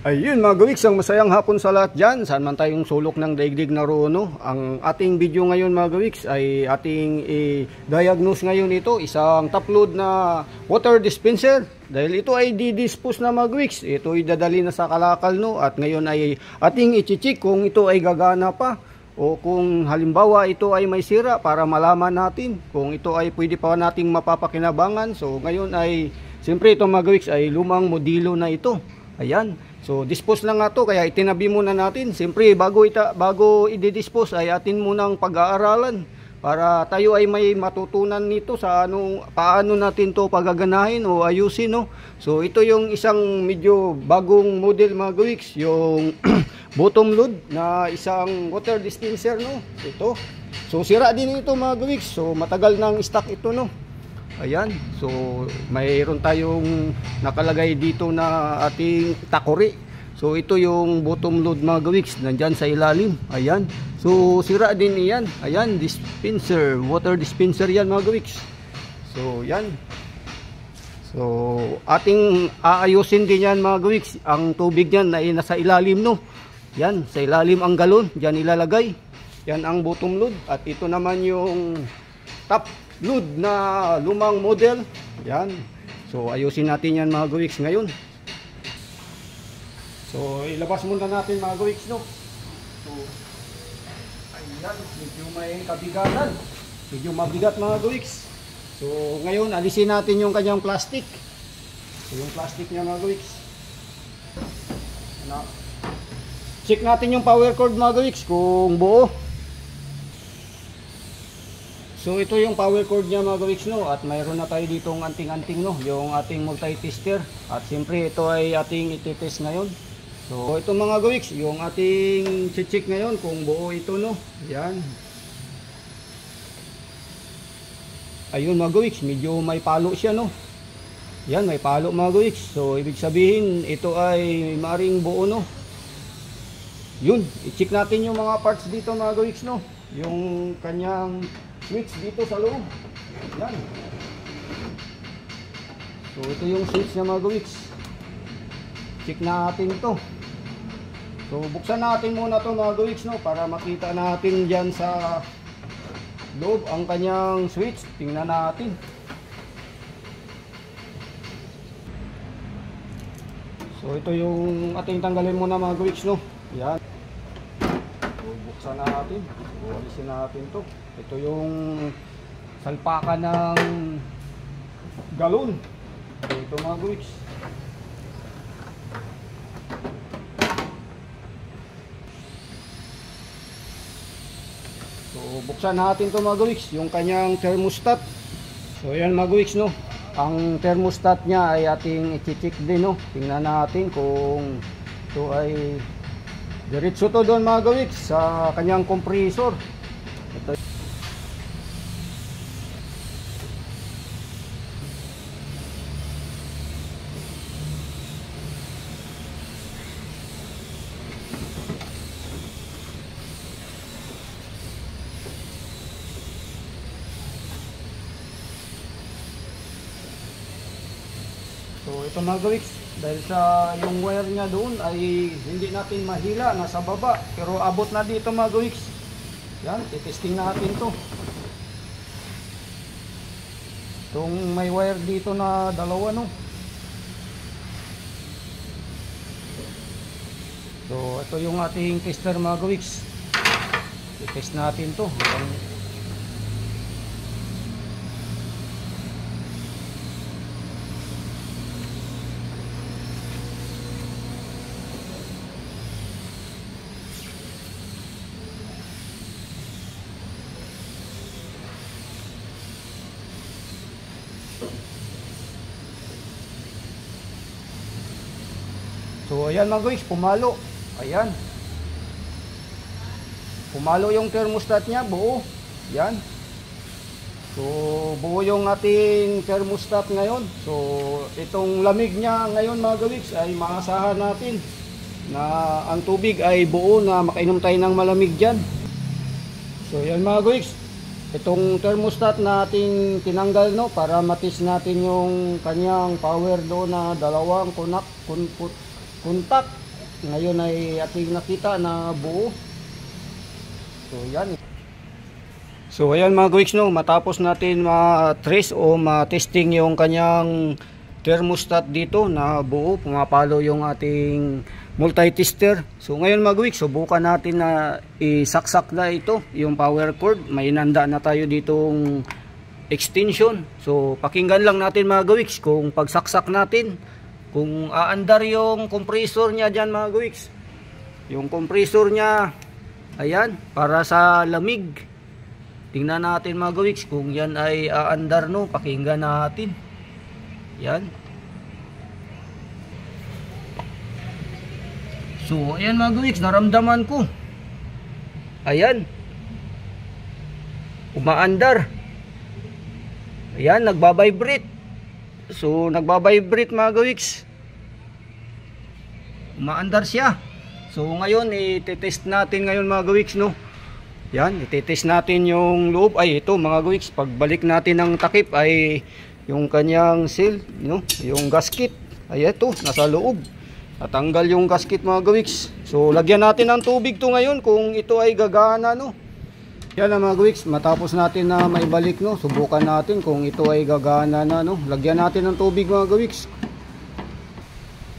Ayun mga gawiks, ang masayang hapon sa lahat dyan. Saan man tayong sulok ng daigdig na roon, no? Ang ating video ngayon mga gawiks ay ating i-diagnose ngayon ito. Isang top load na water dispenser. Dahil ito ay di-dispose na mga gawiks. Ito ay dadali na sa kalakal, no? At ngayon ay ating i-check kung ito ay gagana pa. O kung halimbawa ito ay may sira para malaman natin kung ito ay pwede pa nating mapapakinabangan. So ngayon ay, siyempre ito mga gawiks ay lumang modelo na ito. Ayan. So dispose na nga to, kaya itinabi muna natin. Siyempre bago i-dispose ay atin munang pag-aaralan para tayo ay may matutunan nito sa paano natin to pagaganahin o ayusin, no? So ito yung isang medyo bagong model mga gawiks, yung bottom load na isang water dispenser, no? Ito. So sira din ito mga gawiks. So matagal nang stock ito, no? Ayan, so mayroon tayong nakalagay dito na ating takori. So ito yung bottom load mga gawiks, nandyan sa ilalim. Ayan, so sira din iyan. Ayan, dispenser, water dispenser yan mga gawiks. So yan. So ating aayusin din yan mga gawiks. Ang tubig yan ay nasa ilalim, no? Yan, sa ilalim ang galon, dyan ilalagay. Yan ang bottom load. At ito naman yung top load na lumang model. Yan. So ayusin natin yan mga gawiks ngayon. So ilabas muna natin mga gawiks, no? So ayan, medyo may kabigatan. Medyo mabigat mga gawiks. So ngayon alisin natin yung kanyang plastic. So yung plastic niya mga gawiks. Check natin yung power cord mga gawiks kung buo. So ito yung power cord niya mga gawiks, no? At mayroon na tayo ditong anting-anting, no? Yung ating multi-tester. At siyempre ito ay ating iti-test ngayon. So ito mga gawiks, yung ating check ngayon kung buo ito, no? Yan. Ayun mga gawiks, medyo may palo siya, no? Yan, may palo mga gawiks. So ibig sabihin ito ay maring buo, no? Yun, i-check natin yung mga parts dito mga gawiks, no? Yung kanyang switch dito sa loob. Yan. So ito yung switch niya mga gawiks. Check natin ito. So buksan natin muna ito mga gawiks, no? Para makita natin dyan sa loob ang kanyang switch. Tingnan natin. So ito yung ating tanggalin muna mga gawiks, no? Yan. So buksan natin. Alisin natin to. Ito yung salpakan ng galon. Ito mga gawiks. So buksan natin to mga gawiks, yung kanyang thermostat. So yan mga gawiks, no? Ang thermostat niya ay ating i-check din, no? Tingnan natin kung ito ay diretso to doon mga gawiks sa kanyang compressor. Ito. So ito mga gawiks, dahil sa yung wire niya doon ay hindi natin mahila, nasa baba, pero abot na dito mga gawiks. Yan, itesting natin to. Itong may wire dito na dalawa, no? So ito yung ating tester mga gawiks. I-test natin to. So ayan mga gawiks, pumalo. Ayan. Pumalo yung thermostat niya, buo. Yan. So buo yung ating thermostat ngayon. So itong lamig niya ngayon mga gawiks ay maasahan natin na ang tubig ay buo na makainom tayo ng malamig dyan. So yan mga gawiks, itong thermostat na ating tinanggal, no, para matis natin yung kanyang power doon na dalawang kontak. ngayon ay ating nakita na buo. So yan. So ayan mga gawiks, no, matapos natin ma-trace o ma-testing yung kanyang thermostat dito na buo, pumapalo yung ating multi-tester. So ngayon mga gawiks, subukan natin na isaksak na ito, yung power cord. May inanda na tayo ditong extension. So pakinggan lang natin mga gawiks kung pagsaksak natin, kung aandar yung compressor niya dyan mga gawiks. Yung compressor niya, ayan, para sa lamig. Tingnan natin mga gawiks kung yan ay aandar, no. Pakinggan natin. Yan. So ayan mga gawiks, naramdaman ko. Ayan. Umaandar. Ayan, nagbabibrate. So nagbabibrate mga gawiks. Umaandar siya. So ngayon i-test natin ngayon mga gawiks, no. Yan, i-test natin yung loob. Ay ito mga gawiks, pagbalik natin ng takip ay yung kanyang seal, no, yung gasket. Ay ito, nasa loob. Natanggal yung gasket mga gawiks. So lagyan natin ng tubig to ngayon kung ito ay gagana, no. Yan na mga gawiks, matapos natin na maibalik, no, subukan natin kung ito ay gagana na, no. Lagyan natin ng tubig mga gawiks.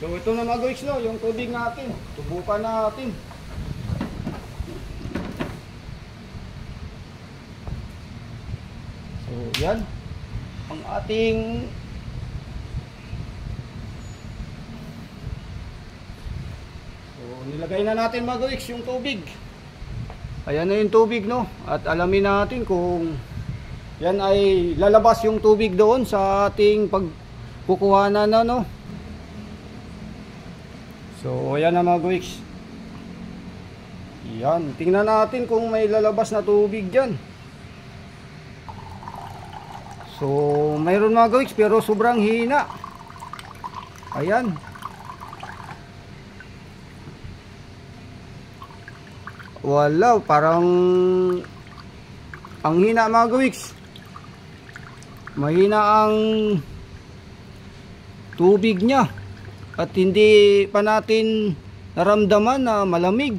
So ito na mga gawiks, no, yung tubig natin. Subukan natin. So yan ang ating nilagay na natin mga gawiks yung tubig. Ayan na yung tubig, no. At alamin natin kung yan ay lalabas yung tubig doon sa ating pagkukuhanan na, no. So ayan na mga gawiks. Yan, tingnan natin kung may lalabas na tubig dyan. So mayroon mga gawiks pero sobrang hina. Ayan. Wala, parang ang hina mga gawiks. Mahina ang tubig niya at hindi pa natin naramdaman na malamig.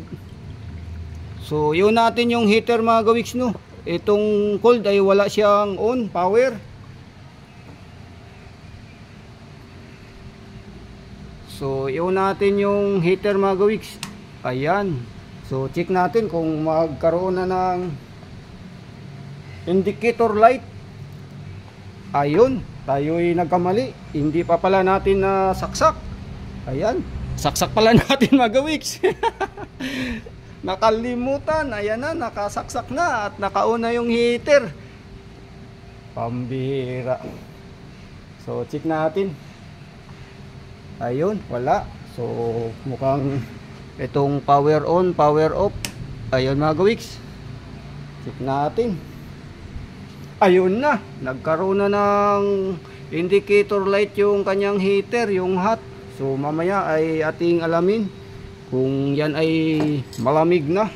So yun natin yung heater mga gawiks, no. Itong cold ay wala siyang on power. So yun natin yung heater mga gawiks. Ayan. So check natin kung magkaroon na ng indicator light. Ayun, tayo'y nagkamali. Hindi pa pala natin na saksak. Ayan, saksak pala natin mga gawiks. Nakalimutan. Ayan na, nakasaksak na at nakauna yung heater. Pambihira. So check natin. Ayun, wala. So mukhang itong power on, power off. Ayun mga gawiks. Check natin. Ayun na, nagkaroon na ng indicator light yung kanyang heater, yung hot. So mamaya ay ating alamin kung yan ay malamig na.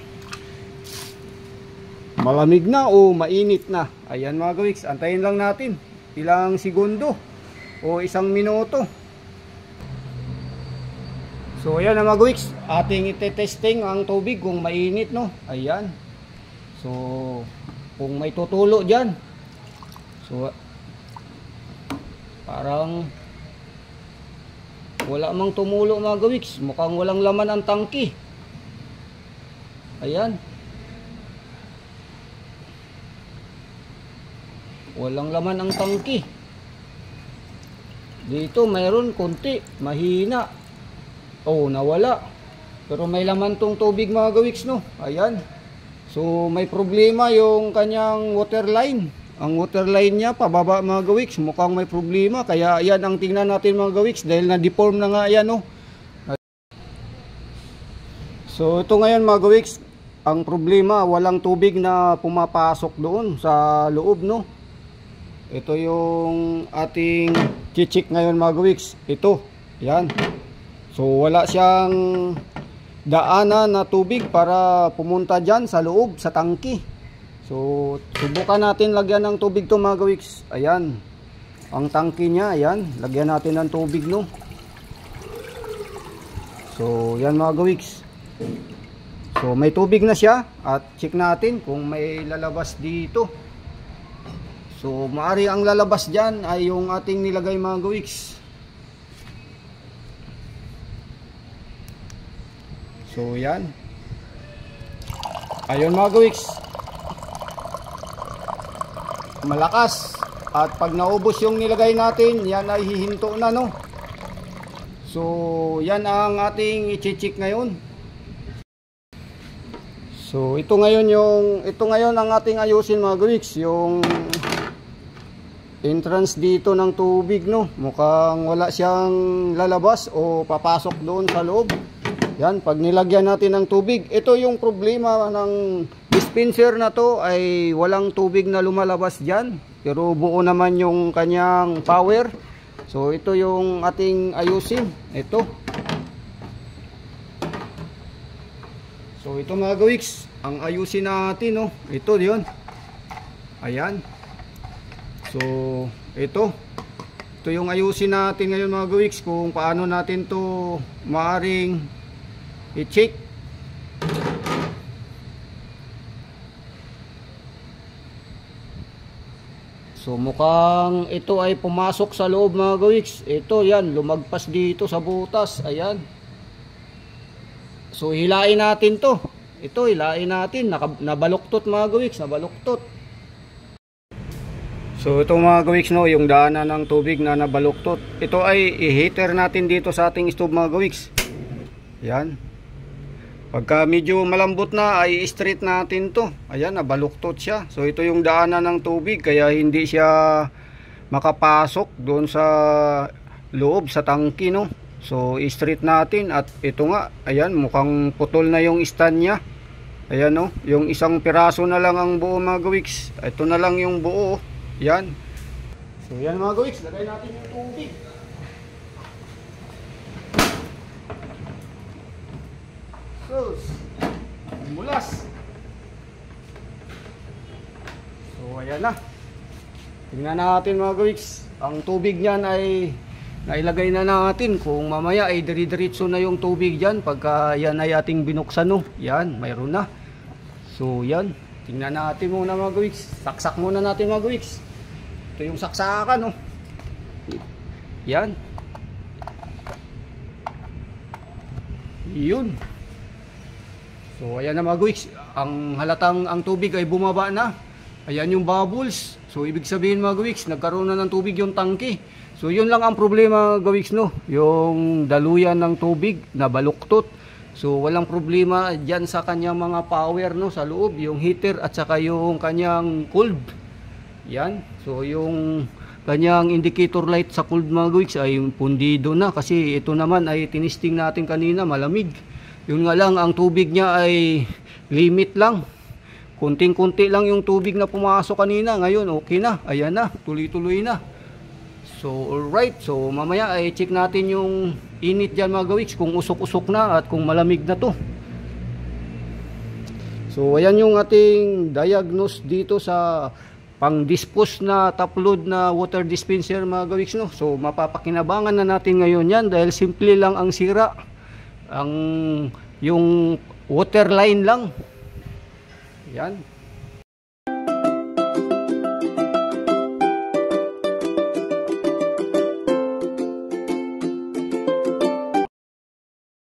Malamig na o mainit na. Ayan mga gawiks, antayin lang natin ilang segundo o isang minuto. So ayan na mga gawiks, ating ite-testing ang tubig kung mainit, no. Ayan. So kung may tutulo dyan, so parang wala mang tumulo mga gawiks. Mukhang walang laman ang tangki. Ayan. Walang laman ang tangki. Dito mayroon konti, mahina. Oh, nawala. Pero may laman tong tubig mga gawiks, no. Ayan. So may problema yung kanyang water line. Ang water line niya pababa mga gawiks. Mukhang may problema. Kaya ayan ang tingnan natin mga gawiks. Dahil na-deform na nga yan, no. So ito ngayon mga gawiks. Ang problema, walang tubig na pumapasok doon sa loob, no. Ito yung ating chichik ngayon mga gawiks. Ito. Yan. So wala siyang daanan na tubig para pumunta dyan sa loob, sa tangki. So subukan natin lagyan ng tubig to mga gawiks. Ayan, ang tangki niya, ayan, lagyan natin ng tubig, no. So So yan mga gawiks. So may tubig na siya at check natin kung may lalabas dito. So maari ang lalabas dyan ay yung ating nilagay mga gawiks. So yan. Ayun mga gawiks. Malakas. At pag naubos yung nilagay natin, yan ay hihinto na, no. So yan ang ating i-check ngayon. So ito ngayon ang ating ayusin mga gawiks, yung entrance dito ng tubig, no. Mukhang wala siyang lalabas o papasok doon sa loob. Yan, pag nilagyan natin ng tubig, ito yung problema ng dispenser na to, ay walang tubig na lumalabas diyan, pero buo naman yung kanyang power. So ito yung ating ayusin, ito. So ito mga gawiks, ang ayusin natin, no. Ito 'yon. Ayan. So ito yung ayusin natin ngayon mga gawiks, kung paano natin to maaring i-check. So mukhang ito ay pumasok sa loob mga gawiks. Ito yan, lumagpas dito sa butas. Ayan. So hilain natin to. Ito hilain natin, nabaluktot mga gawiks, nabaluktot. So ito mga gawiks, no, yung daanan ng tubig na nabaluktot. Ito ay i-heater natin dito sa ating stove mga gawiks. Yan. Pagka medyo malambot na ay straight natin to. Ayan, nabaluktot siya. So ito yung daanan ng tubig, kaya hindi siya makapasok doon sa loob sa tangke, no. So straight natin, at ito nga, ayan, mukhang putol na yung stand niya. Ayan, no, yung isang piraso na lang ang buo mga gawiks. Ito na lang yung buo. Yan. So yan mga gawiks, lagay natin yung tubig. Mulas. So ayan na. Tingnan natin mga gawiks. Ang tubig niyan ay nailagay na natin. Kung mamaya ay dire-diretso na yung tubig diyan pagka yan ay ating binuksan, no. Yan, mayroon na. So yan. Tingnan natin muna mga gawiks. Saksak muna natin mga gawiks. Ito yung saksakan, no. Yan. Yun. So ayan na mga gawiks, ang halatang ang tubig ay bumaba na. Ayan yung bubbles. So ibig sabihin mga gawiks, nagkaroon na ng tubig yung tangke. So yun lang ang problema mga gawiks, no, yung daluyan ng tubig na baluktot. So walang problema diyan sa kanyang mga power, no, sa loob, yung heater at saka yung kanyang cold. Yan. So yung kanyang indicator light sa cold mga gawiks ay pundido na, kasi ito naman ay tinisting natin kanina, malamig. Yun nga lang, ang tubig niya ay limit lang. Kunting-kunti lang yung tubig na pumasok kanina. Ngayon, okay na. Ayan na. Tuloy-tuloy na. So, alright. So, mamaya ay check natin yung init dyan mga gawiks. Kung usok-usok na at kung malamig na to. So, ayan yung ating diagnose dito sa pang-dispose na top load na water dispenser mga gawiks, no. So, mapapakinabangan na natin ngayon yan dahil simple lang ang sira. Yung water line lang. Yan.